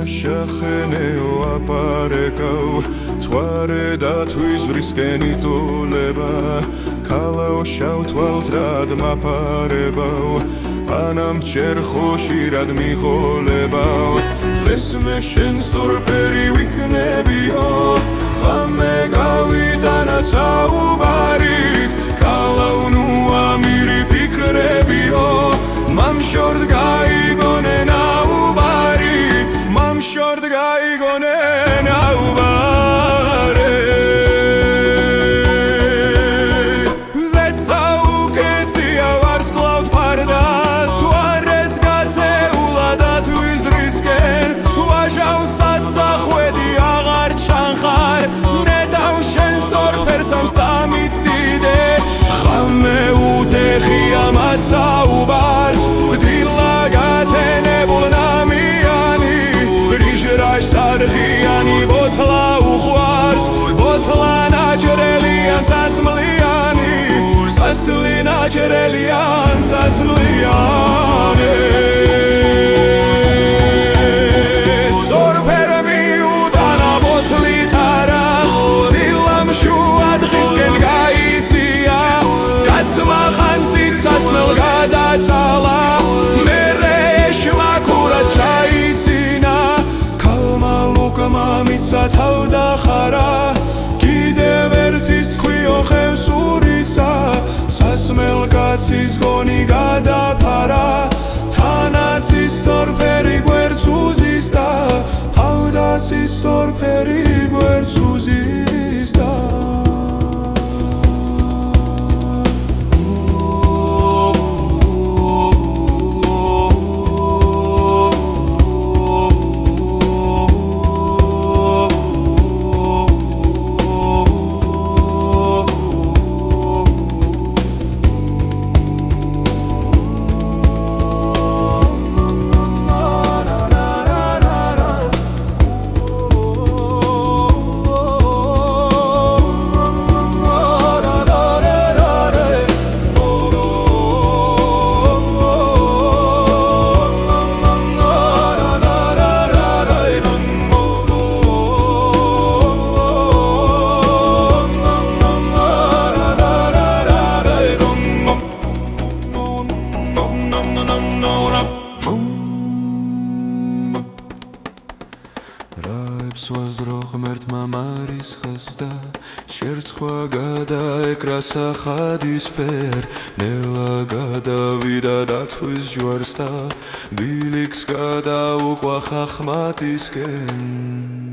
შახენეო აპარეკავ თვარე დათვის ვრისკენი ტოლება ქალაო შავ თვალთ რად მაფარებავ ანამ ჩერ ხოშირად მიხოლებავ დღეს მე შენ სწორფერი ვიქნებიო ხამე გავიტანა საუბარით ქალაო ნუ ამირი ფიქრებიო მამშორდ გაიგონე ნაუბარი Short guy gone naubare Zetsa uketsia vars cloud pardas Tuarets gatseula da tu izdrisken Vajau satsa khvedi agar chankhar Nedau shen stor persam stamits dide Khame utekhi amatsa ubars Dilla gatenebul namiani Sarghiyani botla ukhwars botla najrelian sasmliani sasli najrelian sasmliani zor permi udana botli tara dilam shuad khizgen gaitsia gatsma khanzit sasmel gadatsala mere shmakura chaitsina Mamisa თავდა ხარა კიდევ ერთის თქვიო ხევსურისა სასმელ კაცის გონი გადაფარა თანაც ისტორფერი გვერდს უზის და თავდაც ისტორფერი გვერდს უზის და Swazro gmert mamaris khasta shertskhwa gadaekra sakhadis per nela gadavida datvis jvarsta biliks gadauqva khakhmatisken